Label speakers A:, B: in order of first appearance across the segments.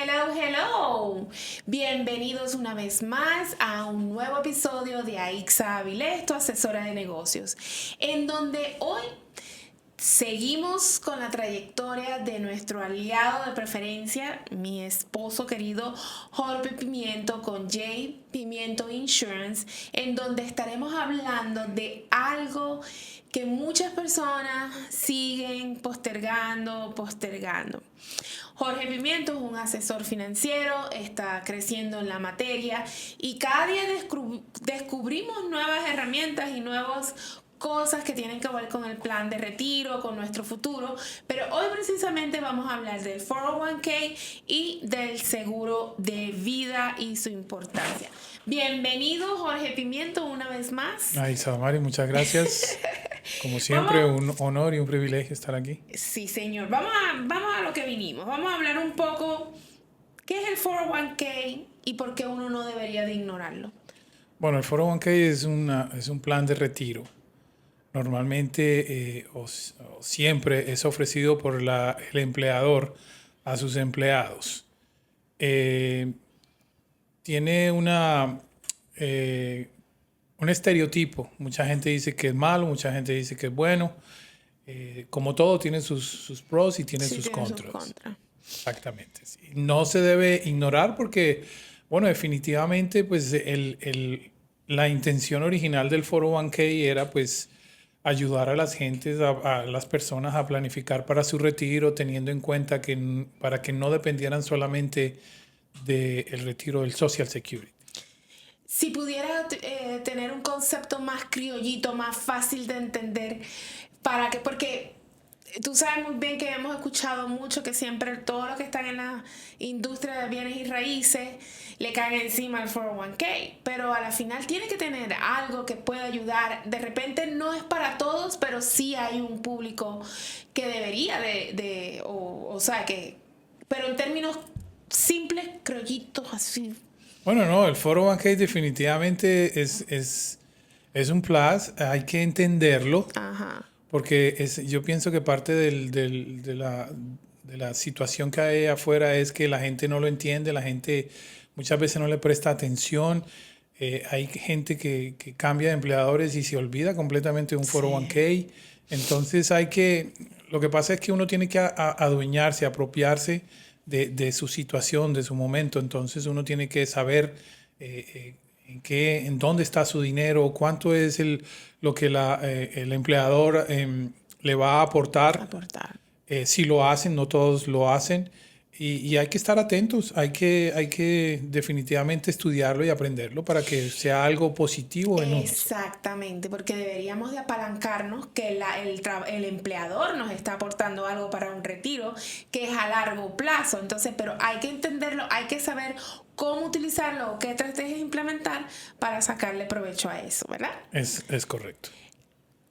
A: Hello, hello. Bienvenidos una vez más a un nuevo episodio de Aixa Avilés, tu asesora de negocios, en donde hoy seguimos con la trayectoria de nuestro aliado de preferencia, mi esposo querido Jorge Pimiento con J Pimiento Insurance, en donde estaremos hablando de algo que muchas personas siguen postergando. Jorge Pimiento es un asesor financiero, está creciendo en la materia y cada día descubrimos nuevas herramientas y nuevas cosas que tienen que ver con el plan de retiro, con nuestro futuro, pero hoy precisamente vamos a hablar del 401k y del seguro de vida y su importancia. Bienvenido Jorge Pimiento una vez más.
B: Ay, Sadamari, muchas gracias. Como siempre, un honor y un privilegio estar aquí.
A: Sí, señor. Vamos a lo que vinimos. Vamos a hablar un poco qué es el 401k y por qué uno no debería de ignorarlo.
B: Bueno, el 401k es un plan de retiro. Normalmente o siempre es ofrecido por el empleador a sus empleados. Tiene un estereotipo. Mucha gente dice que es malo, mucha gente dice que es bueno. Como todo, tiene sus pros y tiene sus contras. Exactamente. Sí. No se debe ignorar porque, bueno, definitivamente, pues la intención original del 401k era, pues, ayudar a las gentes, a las personas a planificar para su retiro, teniendo en cuenta que para que no dependieran solamente del retiro del Social Security.
A: Si pudiera tener un concepto más criollito, más fácil de entender, porque tú sabes muy bien que hemos escuchado mucho que siempre todos los que están en la industria de bienes y raíces le caen encima al 401k, pero a la final tiene que tener algo que pueda ayudar. De repente no es para todos, pero sí hay un público que debería pero en términos simples, criollitos, así.
B: Bueno, no, el 401k definitivamente es un plus, hay que entenderlo.
A: Ajá.
B: Porque yo pienso que parte de la situación que hay afuera es que la gente no lo entiende, la gente muchas veces no le presta atención. Hay gente que cambia de empleadores y se olvida completamente de un 401k. Entonces lo que pasa es que uno tiene que adueñarse, apropiarse de su situación, de su momento. Entonces uno tiene que saber en dónde está su dinero, cuánto es lo que el empleador le va a aportar. Si lo hacen, no todos lo hacen. Y hay que estar atentos, hay que definitivamente estudiarlo y aprenderlo para que sea algo positivo en nosotros.
A: Exactamente, porque deberíamos de apalancarnos que el empleador nos está aportando algo para un retiro que es a largo plazo. Entonces, pero hay que entenderlo, hay que saber cómo utilizarlo o qué estrategias implementar para sacarle provecho a eso, ¿verdad?
B: Es correcto.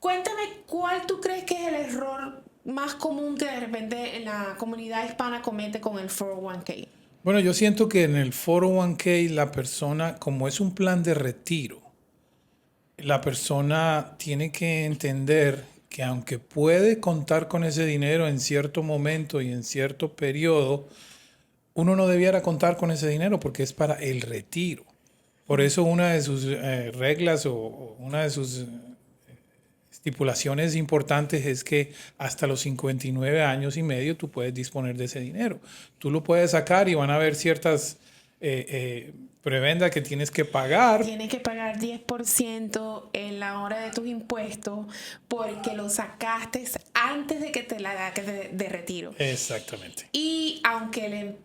A: Cuéntame, ¿cuál tú crees que es el error más común que de repente en la comunidad hispana comete con el 401k?
B: Bueno, yo siento que en el 401k la persona, como es un plan de retiro, la persona tiene que entender que aunque puede contar con ese dinero en cierto momento y en cierto periodo, uno no debiera contar con ese dinero porque es para el retiro. Por eso una de sus reglas o una de sus estipulaciones importantes es que hasta los 59 años y medio tú puedes disponer de ese dinero. Tú lo puedes sacar y van a haber ciertas prebendas que tienes que pagar.
A: Tienes que pagar 10% en la hora de tus impuestos porque lo sacaste antes de que te la hagas de retiro.
B: Exactamente.
A: Y aunque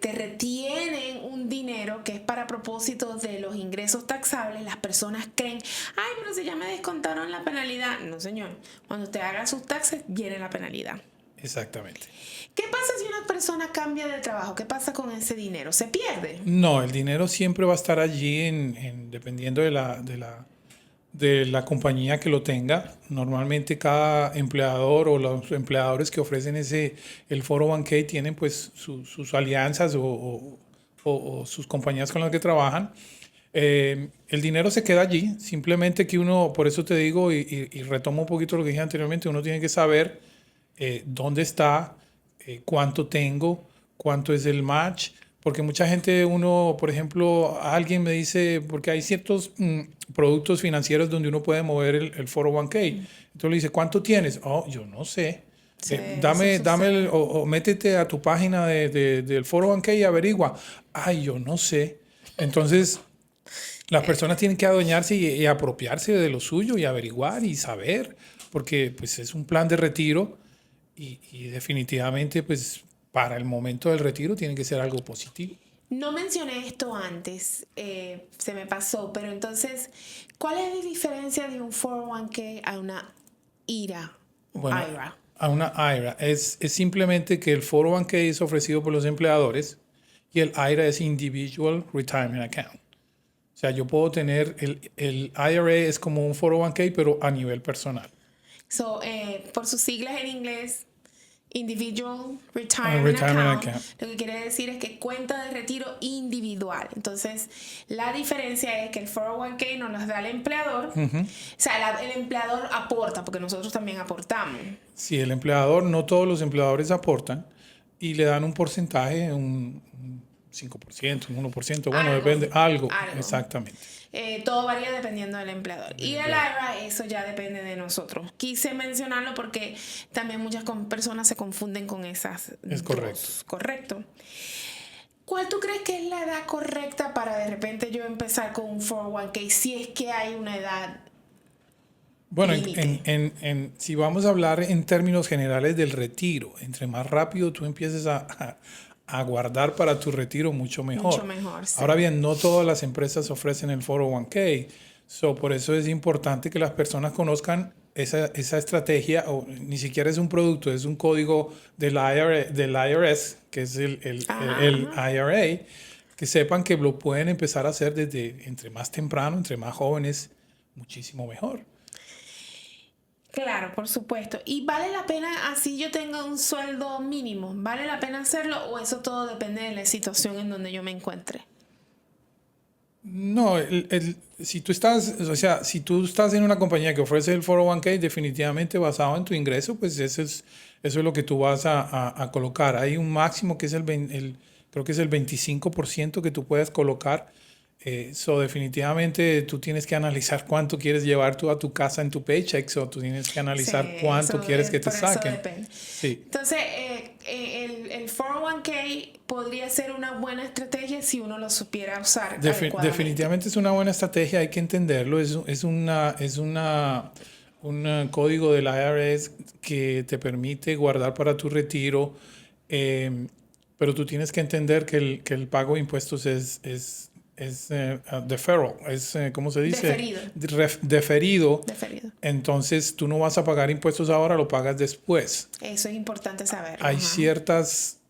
A: te retienen un dinero que es para propósitos de los ingresos taxables, las personas creen, ay, pero si ya me descontaron la penalidad. No, señor. Cuando usted haga sus taxes, viene la penalidad.
B: Exactamente.
A: ¿Qué pasa si una persona cambia de trabajo? ¿Qué pasa con ese dinero? ¿Se pierde?
B: No, el dinero siempre va a estar allí dependiendo de la compañía que lo tenga. Normalmente cada empleador o los empleadores que ofrecen el 401k tienen pues sus alianzas o sus compañías con las que trabajan. El dinero se queda allí. Simplemente que uno, por eso te digo y retomo un poquito lo que dije anteriormente, uno tiene que saber dónde está, cuánto tengo, cuánto es el match, porque mucha gente, por ejemplo, alguien me dice, porque hay ciertos productos financieros donde uno puede mover el 401k. Entonces le dice, ¿cuánto tienes? Oh, yo no sé.
A: Sí,
B: dame o métete a tu página del 401k y averigua. Ay, yo no sé. Entonces, las personas tienen que adueñarse y apropiarse de lo suyo y averiguar y saber, porque pues es un plan de retiro y definitivamente pues para el momento del retiro tiene que ser algo positivo.
A: No mencioné esto antes, se me pasó, pero entonces, ¿cuál es la diferencia de un 401k a una IRA?
B: Bueno,
A: IRA.
B: A una IRA. Es simplemente que el 401k es ofrecido por los empleadores y el IRA es Individual Retirement Account. O sea, yo puedo tener el IRA es como un 401k, pero a nivel personal.
A: So, por sus siglas en inglés, Individual Retirement Account, lo que quiere decir es que cuenta de retiro individual. Entonces, la diferencia es que el 401k nos las da el empleador. O sea, el empleador aporta, porque nosotros también aportamos.
B: Sí, el empleador, no todos los empleadores aportan y le dan un porcentaje, un 5%, un 1%, bueno, depende, algo. Exactamente.
A: Todo varía dependiendo del empleador. Y el IRA, eso ya depende de nosotros. Quise mencionarlo porque también muchas personas se confunden con esas.
B: Es correcto.
A: Correcto. ¿Cuál tú crees que es la edad correcta para de repente yo empezar con un 401k si es que hay una edad?
B: Bueno, si vamos a hablar en términos generales del retiro, entre más rápido tú empieces a guardar para tu retiro, mucho mejor.
A: Mucho mejor, sí.
B: Ahora bien, no todas las empresas ofrecen el 401k. Por eso es importante que las personas conozcan esa estrategia, o ni siquiera es un producto, es un código del IRS, que es el IRA, que sepan que lo pueden empezar a hacer desde entre más temprano, entre más jóvenes, muchísimo mejor.
A: Claro, por supuesto. ¿Y vale la pena, así yo tenga un sueldo mínimo, vale la pena hacerlo o eso todo depende de la situación en donde yo me encuentre?
B: No, si tú estás en una compañía que ofrece el 401k definitivamente basado en tu ingreso, pues eso es lo que tú vas a colocar. Hay un máximo que es creo que es el 25% que tú puedes colocar. Definitivamente tú tienes que analizar cuánto quieres llevar tú a tu casa en tu paycheck, tú tienes que analizar cuánto quieres que te saquen.
A: Eso depende.
B: Sí.
A: Entonces, el 401k podría ser una buena estrategia si uno lo supiera usar adecuadamente.
B: Definitivamente es una buena estrategia, hay que entenderlo. Es un código del IRS que te permite guardar para tu retiro, pero tú tienes que entender que el pago de impuestos es deferral, ¿cómo se dice? Deferido. Entonces tú no vas a pagar impuestos ahora, lo pagas después.
A: Eso es importante saberlo.
B: Hay ciertas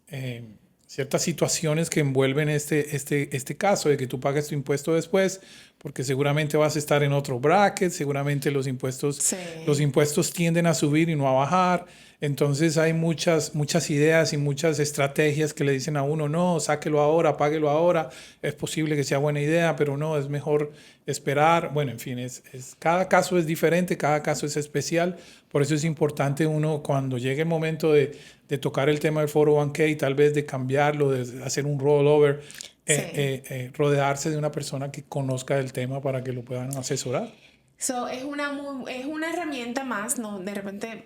B: situaciones que envuelven este caso de que tú pagas tu impuesto después, porque seguramente vas a estar en otro bracket, seguramente los impuestos tienden a subir y no a bajar. Entonces hay muchas ideas y muchas estrategias que le dicen a uno, no, sáquelo ahora, páguelo ahora, es posible que sea buena idea, pero no, es mejor esperar. Bueno, en fin, cada caso es diferente, cada caso es especial, por eso es importante uno cuando llegue el momento de tocar el tema del 401k, tal vez de cambiarlo, de hacer un rollover, rodearse de una persona que conozca el tema para que lo puedan asesorar.
A: Es una herramienta más, ¿no? De repente,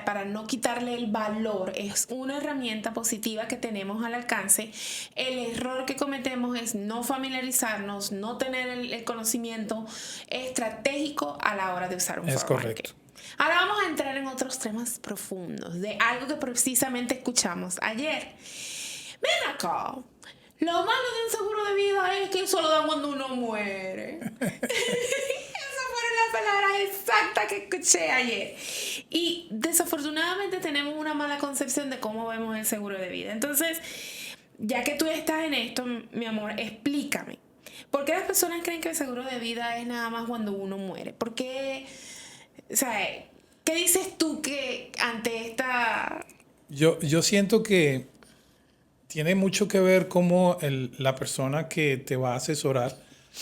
A: para no quitarle el valor, es una herramienta positiva que tenemos al alcance. El error que cometemos es no familiarizarnos, no tener el conocimiento estratégico a la hora de usar un 401k.
B: Es correcto.
A: Ahora vamos a entrar en otros temas profundos, de algo que precisamente escuchamos ayer. Ven acá. Lo malo de un seguro de vida es que eso lo dan cuando uno muere. Las palabras exactas que escuché ayer. Y desafortunadamente tenemos una mala concepción de cómo vemos el seguro de vida. Entonces, ya que tú estás en esto, mi amor, explícame. ¿Por qué las personas creen que el seguro de vida es nada más cuando uno muere? ¿Por qué? O sea, ¿qué dices tú que ante esta...?
B: Yo siento que tiene mucho que ver cómo la persona que te va a asesorar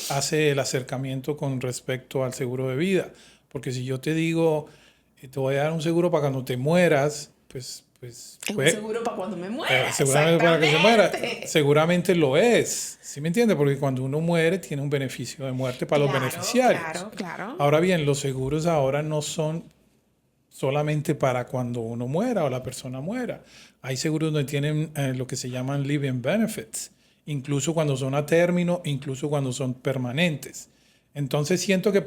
B: hace el acercamiento con respecto al seguro de vida. Porque si yo te digo, te voy a dar un seguro para cuando te mueras, pues pues...
A: Es un seguro para cuando me muera.
B: Seguramente para que se muera. Seguramente lo es. ¿Sí me entiende? Porque cuando uno muere tiene un beneficio de muerte para los beneficiarios.
A: Claro.
B: Ahora bien, los seguros ahora no son solamente para cuando uno muera o la persona muera. Hay seguros donde tienen lo que se llaman living benefits, incluso cuando son a término, incluso cuando son permanentes. Entonces siento que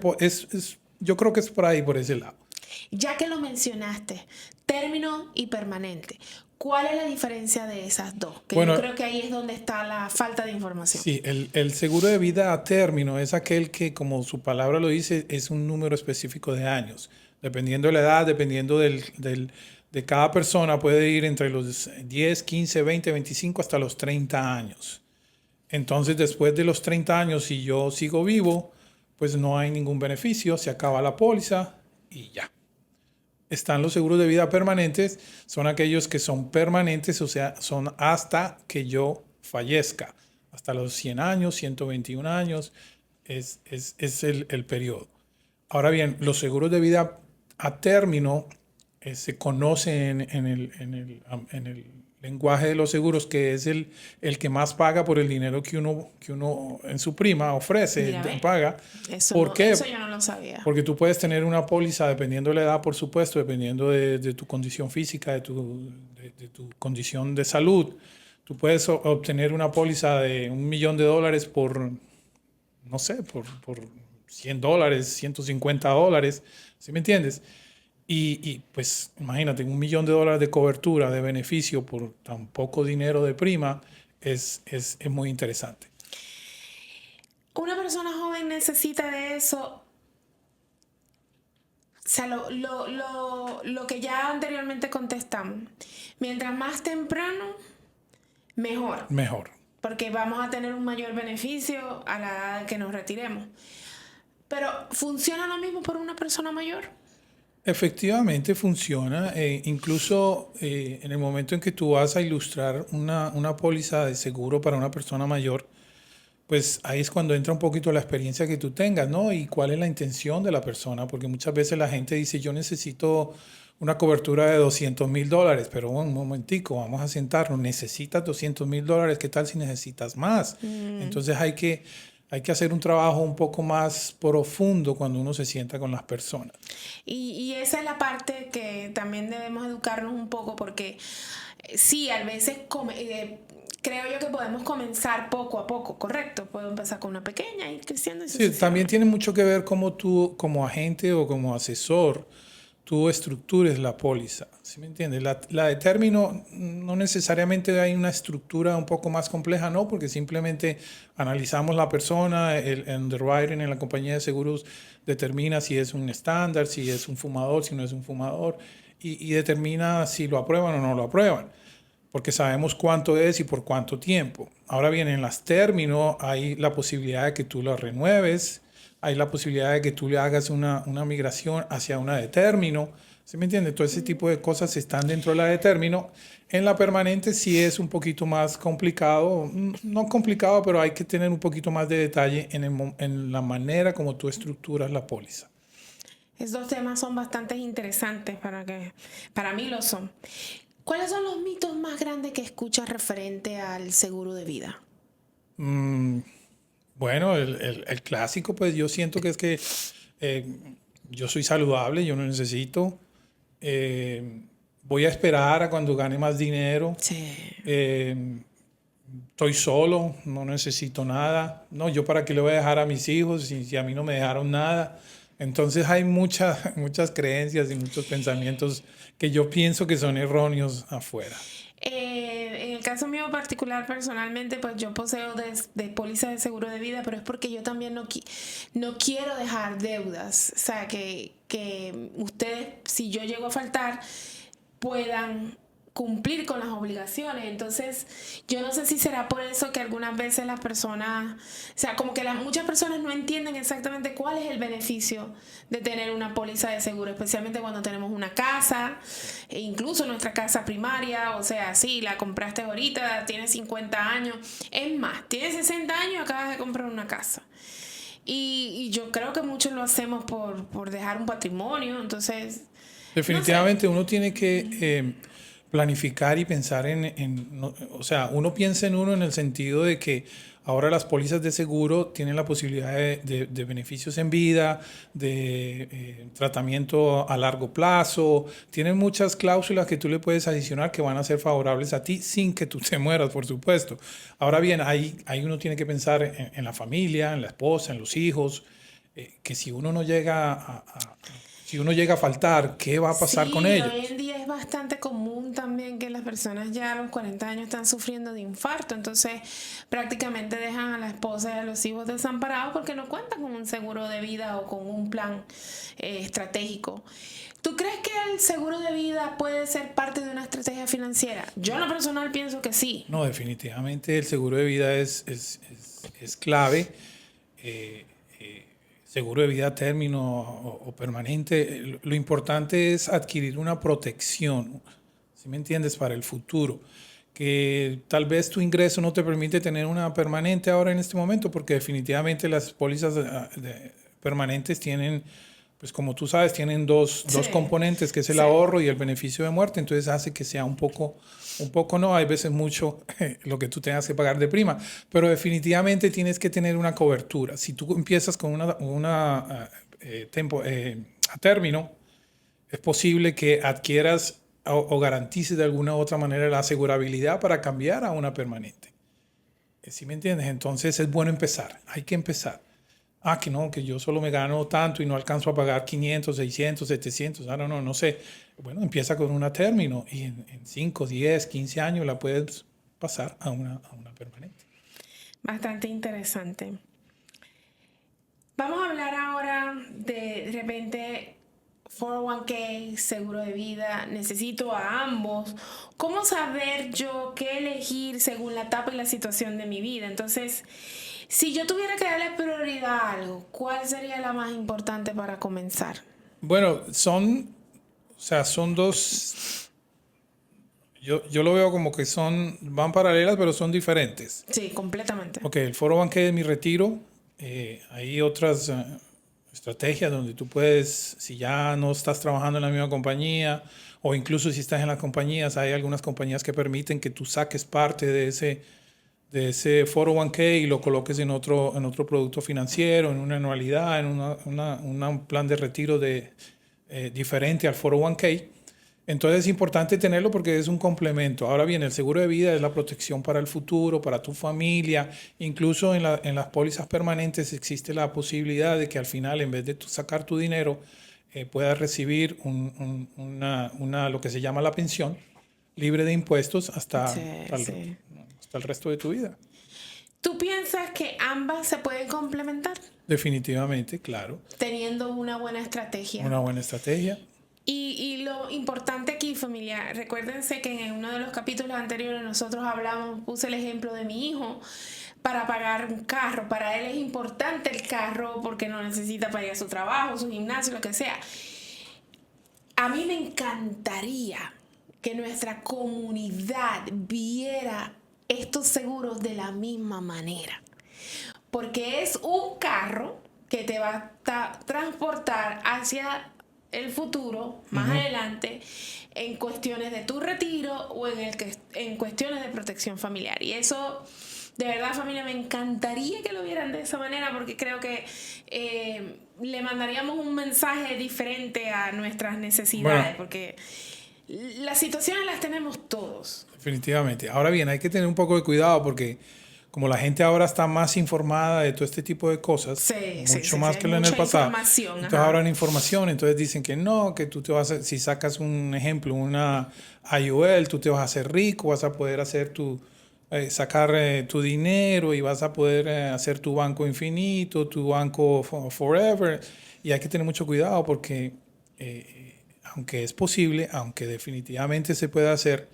B: yo creo que es por ahí, por ese lado.
A: Ya que lo mencionaste, término y permanente, ¿cuál es la diferencia de esas dos? Que yo creo que ahí es donde está la falta de información.
B: Sí, el seguro de vida a término es aquel que, como su palabra lo dice, es un número específico de años. Dependiendo de la edad, dependiendo de cada persona, puede ir entre los 10, 15, 20, 25 hasta los 30 años. Entonces, después de los 30 años, si yo sigo vivo, pues no hay ningún beneficio, se acaba la póliza y ya. Están los seguros de vida permanentes, son aquellos que son permanentes, o sea, son hasta que yo fallezca. Hasta los 100 años, 121 años es el periodo. Ahora bien, los seguros de vida a término se conocen en el lenguaje de los seguros, que es el que más paga por el dinero que uno en su prima ofrece, paga.
A: ¿Por qué? Eso yo no lo sabía.
B: Porque tú puedes tener una póliza, dependiendo de la edad, por supuesto, dependiendo de tu condición física, de tu condición de salud. Tú puedes obtener una póliza de $1 millón por, no sé, por $100, $150, ¿sí me entiendes? Y pues imagínate, $1 millón de cobertura, de beneficio por tan poco dinero de prima, es muy interesante.
A: Una persona joven necesita de eso. O sea, lo que ya anteriormente contestamos. Mientras más temprano, mejor.
B: Mejor.
A: Porque vamos a tener un mayor beneficio a la edad que nos retiremos. Pero, ¿funciona lo mismo por una persona mayor?
B: Efectivamente funciona. Incluso en el momento en que tú vas a ilustrar una póliza de seguro para una persona mayor, pues ahí es cuando entra un poquito la experiencia que tú tengas, ¿no? Y cuál es la intención de la persona, porque muchas veces la gente dice, yo necesito una cobertura de $200,000, pero un momentico, vamos a sentarnos, necesitas $200,000, ¿qué tal si necesitas más? Entonces hay que hacer un trabajo un poco más profundo cuando uno se sienta con las personas.
A: Y esa es la parte que también debemos educarnos un poco, porque sí, a veces creo yo que podemos comenzar poco a poco, ¿correcto? Puedo empezar con una pequeña y ir creciendo.
B: Sí, también tiene mucho que ver cómo tú, como agente o como asesor, tú estructures la póliza, ¿sí me entiendes? La de término no necesariamente hay una estructura un poco más compleja, no, porque simplemente analizamos la persona, el underwriting en la compañía de seguros determina si es un estándar, si es un fumador, si no es un fumador, y determina si lo aprueban o no lo aprueban, porque sabemos cuánto es y por cuánto tiempo. Ahora bien, en las términos hay la posibilidad de que tú la renueves, hay la posibilidad de que tú le hagas una migración hacia una de término. ¿Sí me entiendes? Todo ese tipo de cosas están dentro de la de término. En la permanente sí es un poquito más complicado. No complicado, pero hay que tener un poquito más de detalle en la manera como tú estructuras la póliza.
A: Estos temas son bastante interesantes para mí lo son. ¿Cuáles son los mitos más grandes que escuchas referente al seguro de vida?
B: Bueno, el clásico, pues yo siento que es que yo soy saludable, yo no necesito. Voy a esperar a cuando gane más dinero.
A: Sí.
B: Estoy solo, no necesito nada. No, yo para qué le voy a dejar a mis hijos si a mí no me dejaron nada. Entonces hay muchas creencias y muchos pensamientos que yo pienso que son erróneos afuera.
A: En el caso mío particular, personalmente, pues yo poseo de póliza de seguro de vida, pero es porque yo también no quiero dejar deudas. O sea, que ustedes, si yo llego a faltar, puedan cumplir con las obligaciones. Entonces, yo no sé si será por eso que algunas veces las personas, o sea, como que muchas personas no entienden exactamente cuál es el beneficio de tener una póliza de seguro, especialmente cuando tenemos una casa, e incluso nuestra casa primaria. O sea, sí, la compraste ahorita, tienes 50 años, es más, tienes 60 años y acabas de comprar una casa. Y yo creo que muchos lo hacemos por dejar un patrimonio. Entonces,
B: definitivamente no sé. Uno tiene que planificar y pensar o sea, uno piensa en uno en el sentido de que ahora las pólizas de seguro tienen la posibilidad de beneficios en vida, de tratamiento a largo plazo, tienen muchas cláusulas que tú le puedes adicionar que van a ser favorables a ti sin que tú te mueras, por supuesto. Ahora bien, ahí uno tiene que pensar en la familia, en la esposa, en los hijos, que si uno no llega si uno llega a faltar, ¿qué va a pasar con ellos?
A: Hoy en día es bastante común también que las personas ya a los 40 años están sufriendo de infarto, entonces prácticamente dejan a la esposa y a los hijos desamparados porque no cuentan con un seguro de vida o con un plan estratégico. ¿Tú crees que el seguro de vida puede ser parte de una estrategia financiera? Yo en lo personal pienso que sí.
B: No, definitivamente el seguro de vida es clave. Seguro de vida a término o permanente, lo importante es adquirir una protección, ¿sí me entiendes?, para el futuro. Que tal vez tu ingreso no te permite tener una permanente ahora en este momento, porque definitivamente las pólizas permanentes tienen, pues como tú sabes, tienen dos componentes, que es el ahorro y el beneficio de muerte, entonces hace que sea un poco no, hay veces mucho lo que tú tengas que pagar de prima, pero definitivamente tienes que tener una cobertura. Si tú empiezas con a término, es posible que adquieras o garantices de alguna u otra manera la asegurabilidad para cambiar a una permanente. ¿Sí me entiendes? Entonces es bueno empezar, hay que empezar. Que no, que yo solo me gano tanto y no alcanzo a pagar 500, 600, 700, no sé. Bueno, empieza con una término y en 5, 10, 15 años la puedes pasar a una permanente.
A: Bastante interesante. Vamos a hablar ahora de repente 401k, seguro de vida. Necesito a ambos. ¿Cómo saber yo qué elegir según la etapa y la situación de mi vida? Entonces, si yo tuviera que darle prioridad a algo, ¿cuál sería la más importante para comenzar?
B: Bueno, son dos. Yo lo veo como que van paralelas, pero son diferentes.
A: Sí, completamente.
B: Ok, el 401k es mi retiro. Hay otras estrategias donde tú puedes, si ya no estás trabajando en la misma compañía, o incluso si estás en las compañías, hay algunas compañías que permiten que tú saques parte de ese 401k y lo coloques en otro producto financiero, en una anualidad, en un plan de retiro diferente al 401k. Entonces es importante tenerlo porque es un complemento. Ahora bien, el seguro de vida es la protección para el futuro, para tu familia. Incluso en las pólizas permanentes existe la posibilidad de que al final, en vez de tú sacar tu dinero, puedas recibir lo que se llama la pensión, libre de impuestos hasta el resto de tu vida.
A: ¿Tú piensas que ambas se pueden complementar?
B: Definitivamente, claro.
A: Teniendo una buena estrategia.
B: Una buena estrategia.
A: Y lo importante aquí, familia, recuérdense que en uno de los capítulos anteriores nosotros puse el ejemplo de mi hijo para pagar un carro. Para él es importante el carro porque no necesita para ir a su trabajo, su gimnasio, lo que sea. A mí me encantaría que nuestra comunidad viera estos seguros de la misma manera. Porque es un carro que te va a transportar hacia el futuro, más adelante, en cuestiones de tu retiro o en cuestiones de protección familiar. Y eso, de verdad, familia, me encantaría que lo vieran de esa manera porque creo que le mandaríamos un mensaje diferente a nuestras necesidades, porque las situaciones las tenemos todos.
B: Definitivamente. Ahora bien, hay que tener un poco de cuidado porque como la gente ahora está más informada de todo este tipo de cosas, mucho más que en el pasado. Entonces ahora hay información, entonces dicen que no, que tú te vas si sacas un ejemplo, una IUL, tú te vas a hacer rico, vas a poder hacer sacar tu dinero y vas a poder hacer tu banco infinito, tu banco forever. Y hay que tener mucho cuidado porque aunque es posible, aunque definitivamente se puede hacer,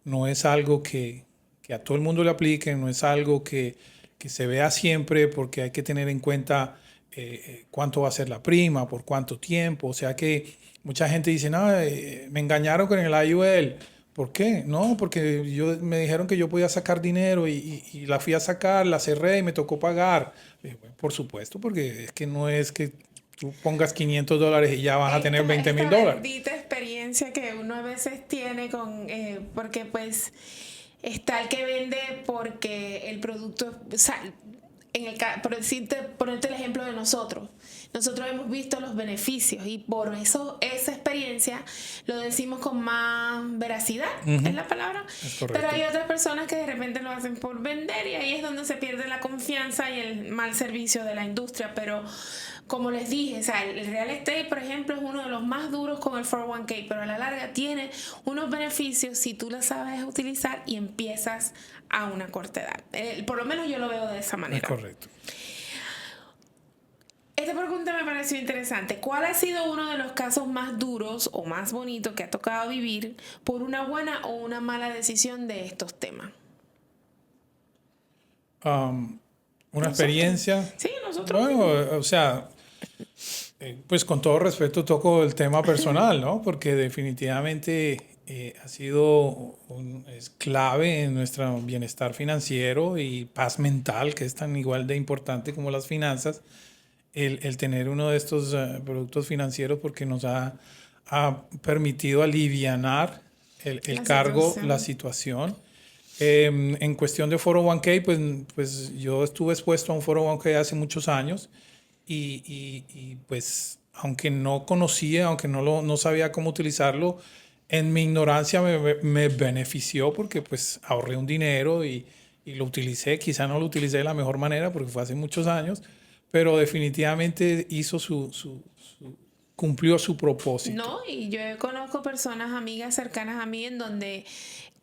B: no es algo que a todo el mundo le aplique, no es algo que se vea siempre porque hay que tener en cuenta cuánto va a ser la prima, por cuánto tiempo. O sea que mucha gente dice, no, me engañaron con el IUL. ¿Por qué? No, porque me dijeron que yo podía sacar dinero y la fui a sacar, la cerré y me tocó pagar. Bueno, por supuesto, porque es que no es que tú pongas $500 y ya vas a tener $20,000.
A: Bendita experiencia experiencia que uno a veces tiene porque pues está el que vende porque el producto, o sea, ponerte el ejemplo de nosotros hemos visto los beneficios y por eso esa experiencia lo decimos con más veracidad, es la palabra.
B: Es correcto.
A: Pero hay otras personas que de repente lo hacen por vender y ahí es donde se pierde la confianza y el mal servicio de la industria. Pero como les dije, o sea, el real estate, por ejemplo, es uno de los más duros con el 401k, pero a la larga tiene unos beneficios si tú lo sabes utilizar y empiezas a una corta edad. Por lo menos yo lo veo de esa manera.
B: Es correcto.
A: Esta pregunta me pareció interesante. ¿Cuál ha sido uno de los casos más duros o más bonitos que ha tocado vivir por una buena o una mala decisión de estos temas?
B: Una experiencia.
A: Sí, nosotros.
B: Bueno, o sea, pues con todo respeto toco el tema personal, ¿no? Porque definitivamente ha sido es clave en nuestro bienestar financiero y paz mental, que es tan igual de importante como las finanzas. El tener uno de estos productos financieros porque nos ha permitido alivianar el cargo, la situación. En cuestión de 401k, pues yo estuve expuesto a un 401k hace muchos años y pues aunque no conocía, aunque no sabía cómo utilizarlo, en mi ignorancia me benefició porque pues ahorré un dinero y lo utilicé. Quizá no lo utilicé de la mejor manera porque fue hace muchos años, pero definitivamente cumplió su propósito.
A: No, y yo conozco personas, amigas cercanas a mí, en donde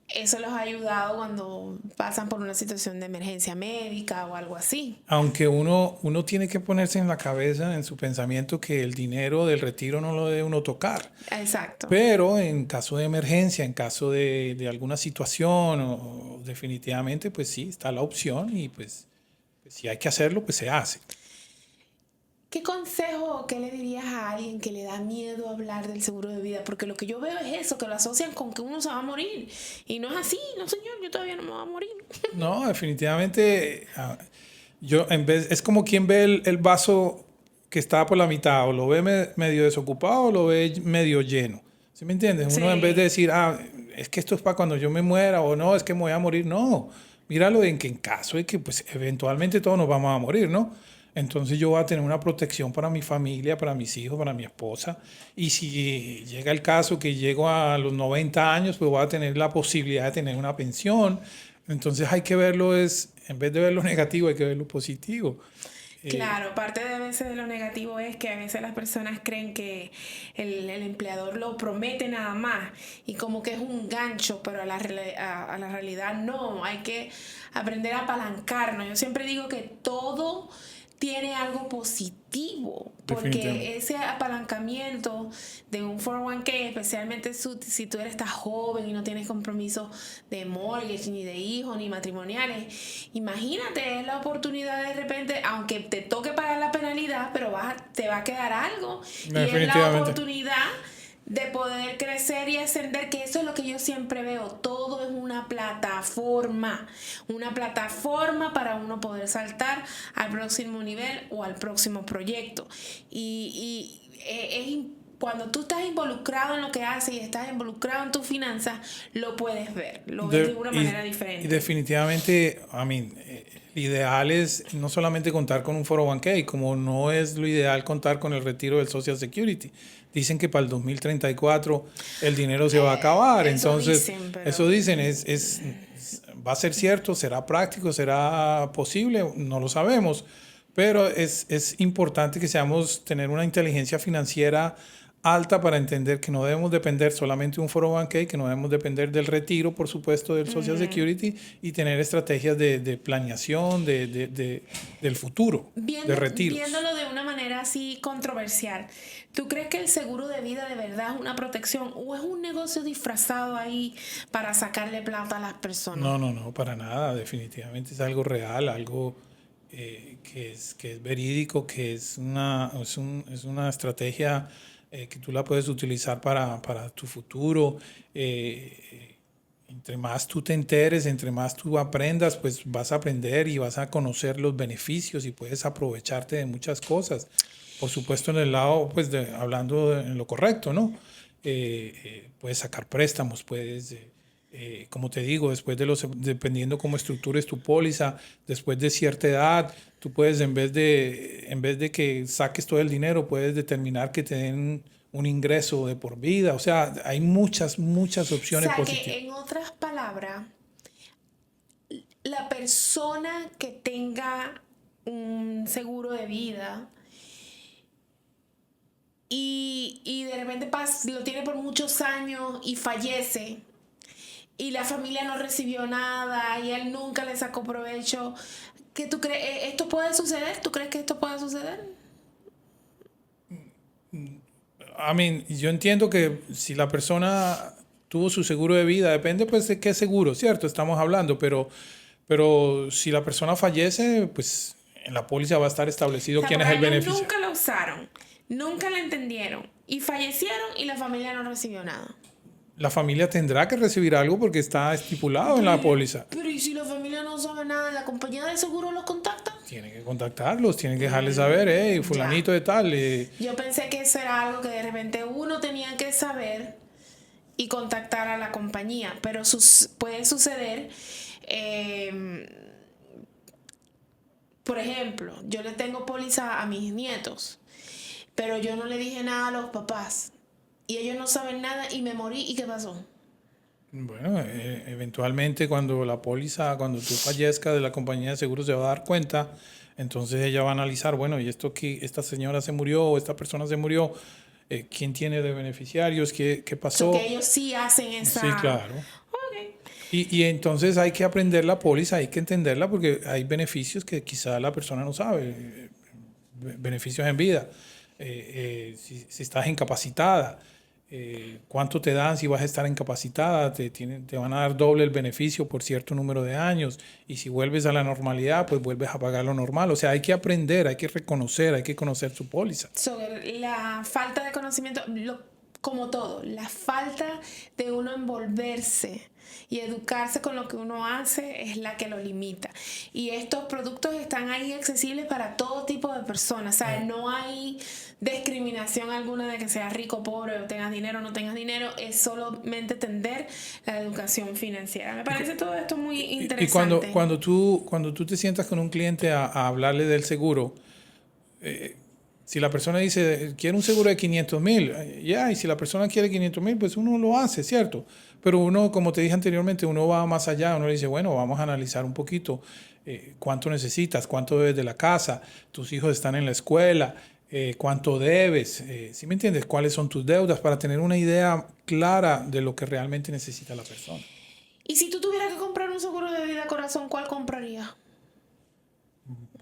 A: eso los ha ayudado cuando pasan por una situación de emergencia médica o algo así.
B: Aunque uno tiene que ponerse en la cabeza, en su pensamiento, que el dinero del retiro no lo debe uno tocar.
A: Exacto.
B: Pero en caso de emergencia, en caso de alguna situación, definitivamente, pues sí, está la opción y pues si hay que hacerlo, pues se hace.
A: ¿Qué consejo o qué le dirías a alguien que le da miedo hablar del seguro de vida? Porque lo que yo veo es eso, que lo asocian con que uno se va a morir. Y no es así, no señor, yo todavía no me voy a morir.
B: No, definitivamente, es como quien ve el vaso que está por la mitad, o lo ve medio desocupado o lo ve medio lleno. ¿Sí me entiendes? Uno en vez de decir, es que esto es para cuando yo me muera, o no, es que me voy a morir. No, míralo en caso de que pues eventualmente todos nos vamos a morir, ¿no? Entonces yo voy a tener una protección para mi familia, para mis hijos, para mi esposa. Y si llega el caso que llego a los 90 años, pues voy a tener la posibilidad de tener una pensión. Entonces hay que verlo, en vez de ver lo negativo, hay que ver lo positivo.
A: Claro, parte de veces de lo negativo es que a veces las personas creen que el empleador lo promete nada más y como que es un gancho, pero a la realidad no, hay que aprender a apalancarnos. Yo siempre digo que todo tiene algo positivo, porque ese apalancamiento de un 401k, especialmente si tú eres tan joven y no tienes compromisos de mortgage, ni de hijos, ni matrimoniales, imagínate, es la oportunidad de repente, aunque te toque pagar la penalidad, pero te va a quedar algo, y es la oportunidad de poder crecer y ascender, que eso es lo que yo siempre veo. Todo es una plataforma para uno poder saltar al próximo nivel o al próximo proyecto. Cuando tú estás involucrado en lo que haces y estás involucrado en tus finanzas, lo puedes ver, lo ves de una manera diferente.
B: Y definitivamente, ideal es no solamente contar con un 401k, como no es lo ideal contar con el retiro del Social Security. Dicen que para el 2034 el dinero se va a acabar. Entonces, eso dicen, va a ser cierto, será práctico, será posible, no lo sabemos. Pero es importante que tener una inteligencia financiera alta para entender que no debemos depender solamente de un 401k, que no debemos depender del retiro, por supuesto, del Social Security, y tener estrategias de planeación del futuro, de retiros.
A: Viéndolo de una manera así controversial, ¿tú crees que el seguro de vida de verdad es una protección o es un negocio disfrazado ahí para sacarle plata a las personas?
B: No, para nada. Definitivamente es algo real, algo que es verídico, que es una estrategia que tú la puedes utilizar para tu futuro. Entre más tú te enteres, entre más tú aprendas, pues vas a aprender y vas a conocer los beneficios y puedes aprovecharte de muchas cosas. Por supuesto, en el lado, pues hablando en lo correcto, ¿no? puedes sacar préstamos, puedes, como te digo, dependiendo cómo estructures tu póliza, después de cierta edad, tú puedes, en vez de que saques todo el dinero, puedes determinar que te den un ingreso de por vida. O sea, hay muchas opciones positivas.
A: Que en otras palabras, la persona que tenga un seguro de vida y de repente lo tiene por muchos años y fallece y la familia no recibió nada y él nunca le sacó provecho, ¿qué tú crees? ¿Esto puede suceder? ¿Tú crees que esto puede suceder?
B: Yo entiendo que si la persona tuvo su seguro de vida, depende pues de qué seguro, ¿cierto? Estamos hablando, pero si la persona fallece, pues en la póliza va a estar establecido quién es el beneficiario.
A: Nunca lo usaron, nunca lo entendieron y fallecieron y la familia no recibió nada.
B: La familia tendrá que recibir algo porque está estipulado en la póliza.
A: Pero ¿y si la familia no sabe nada? ¿La compañía de seguro los contacta?
B: Tienen que contactarlos, tienen que dejarles saber, hey, fulanito de tal.
A: Yo pensé que eso era algo que de repente uno tenía que saber y contactar a la compañía, pero puede suceder, por ejemplo, yo le tengo póliza a mis nietos, pero yo no le dije nada a los papás y ellos no saben nada y me morí. ¿Y qué pasó?
B: Bueno, eventualmente cuando tú fallezcas, de la compañía de seguros se va a dar cuenta, entonces ella va a analizar, bueno, y esto que esta señora se murió o esta persona se murió, ¿quién tiene de beneficiarios? ¿Qué pasó?
A: Porque ellos sí hacen esa...
B: Sí, claro.
A: Okay.
B: Y entonces hay que aprender la póliza, hay que entenderla porque hay beneficios que quizá la persona no sabe, beneficios en vida, si estás incapacitada. Cuánto te dan si vas a estar incapacitada, te van a dar doble el beneficio por cierto número de años, y si vuelves a la normalidad, pues vuelves a pagar lo normal. O sea, hay que aprender, hay que reconocer, hay que conocer su póliza.
A: Sobre la falta de conocimiento, como todo, la falta de uno envolverse y educarse con lo que uno hace es la que lo limita. Y estos productos están ahí accesibles para todo tipo de personas. O sea, no hay discriminación alguna de que seas rico, pobre, o tengas dinero o no tengas dinero. Es solamente entender la educación financiera. Me parece todo esto muy interesante.
B: Y cuando tú te sientas con un cliente a hablarle del seguro, si la persona dice, quiero un seguro de 500,000, y si la persona quiere 500,000, pues uno lo hace, ¿cierto? Pero uno, como te dije anteriormente, uno va más allá, uno le dice, bueno, vamos a analizar un poquito cuánto necesitas, cuánto debes de la casa, tus hijos están en la escuela, cuánto debes, ¿sí me entiendes? ¿Cuáles son tus deudas? Para tener una idea clara de lo que realmente necesita la persona.
A: Y si tú tuvieras que comprar un seguro de vida, corazón, ¿cuál comprarías?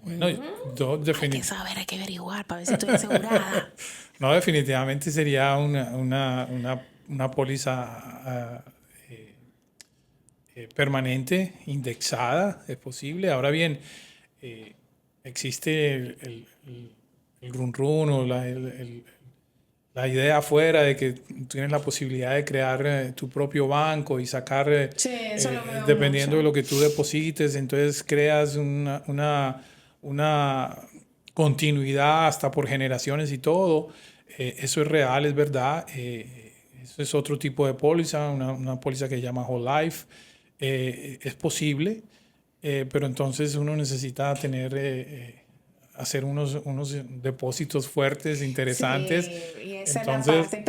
B: Bueno, yo definitivamente...
A: Hay que saber, hay que averiguar para ver si estoy asegurada.
B: No, definitivamente sería una póliza permanente, indexada, es posible. Ahora bien, existe el run run o la idea afuera de que tienes la posibilidad de crear tu propio banco y sacar, dependiendo de lo que tú deposites, entonces creas una continuidad hasta por generaciones y todo. Eso es real, es verdad. Eso es otro tipo de póliza, una póliza que se llama Whole Life. Es posible, pero entonces uno necesita hacer unos depósitos fuertes, interesantes.
A: Sí, y esa es la parte.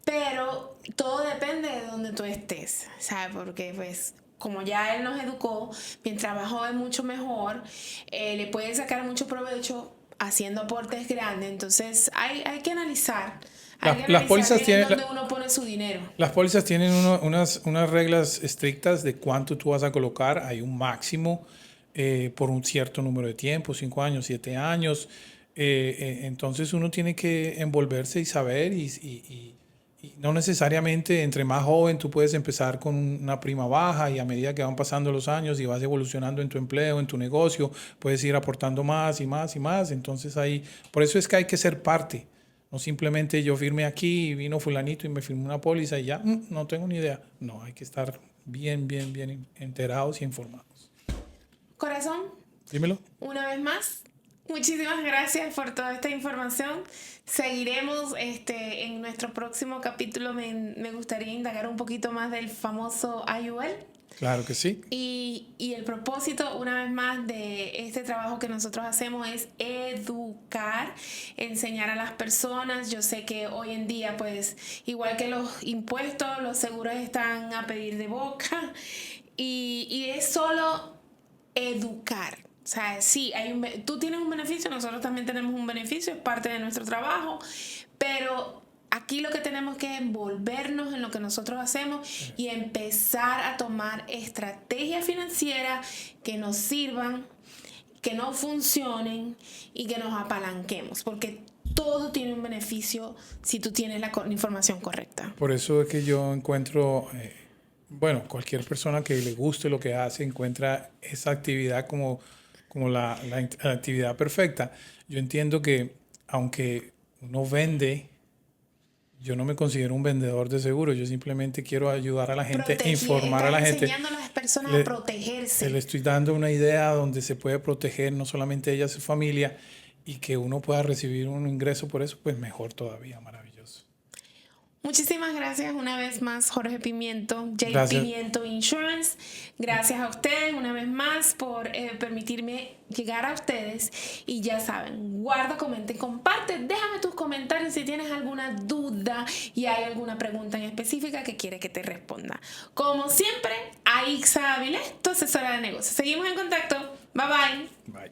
A: Pero todo depende de donde tú estés, ¿sabes? Porque pues como ya él nos educó, mientras más joven mucho mejor, le puede sacar mucho provecho haciendo aportes grandes. Entonces hay que analizar.
B: Las pólizas tienen
A: dónde uno pone su dinero.
B: Las pólizas tienen unas reglas estrictas de cuánto tú vas a colocar. Hay un máximo por un cierto número de tiempo, 5 años, 7 años. Entonces uno tiene que envolverse y saber y no necesariamente entre más joven tú puedes empezar con una prima baja y a medida que van pasando los años y vas evolucionando en tu empleo, en tu negocio, puedes ir aportando más y más y más. Entonces por eso es que hay que ser parte. No simplemente yo firmé aquí y vino fulanito y me firmó una póliza y ya, no tengo ni idea. No, hay que estar bien enterados y informados.
A: Corazón.
B: Dímelo.
A: Una vez más, Muchísimas gracias por toda esta información. Seguiremos en nuestro próximo capítulo. Me gustaría indagar un poquito más del famoso IUL.
B: Claro que sí.
A: Y el propósito, una vez más, de este trabajo que nosotros hacemos es educar, enseñar a las personas. Yo sé que hoy en día, pues, igual que los impuestos, los seguros están a pedir de boca. Y es solo educar. O sea, sí, tú tienes un beneficio, nosotros también tenemos un beneficio, es parte de nuestro trabajo, pero aquí lo que tenemos que es envolvernos en lo que nosotros hacemos y empezar a tomar estrategias financieras que nos sirvan, que no funcionen y que nos apalanquemos, porque todo tiene un beneficio si tú tienes la información correcta.
B: Por eso es que yo encuentro, cualquier persona que le guste lo que hace, encuentra esa actividad como la actividad perfecta. Yo entiendo que aunque uno vende, yo no me considero un vendedor de seguros, yo simplemente quiero ayudar a la gente, informar a la gente.
A: Enseñando a las personas a protegerse.
B: Le estoy dando una idea donde se puede proteger no solamente ella, su familia, y que uno pueda recibir un ingreso por eso, pues mejor todavía, maravilloso.
A: Muchísimas gracias una vez más, Jorge Pimiento, Pimiento Insurance. Gracias a ustedes una vez más por permitirme llegar a ustedes. Y ya saben, guarda, comenten, comparte, déjame tus comentarios si tienes alguna duda y hay alguna pregunta en específica que quieres que te responda. Como siempre, Aixa Avilés, tu asesora de negocios. Seguimos en contacto. Bye bye.
B: Bye.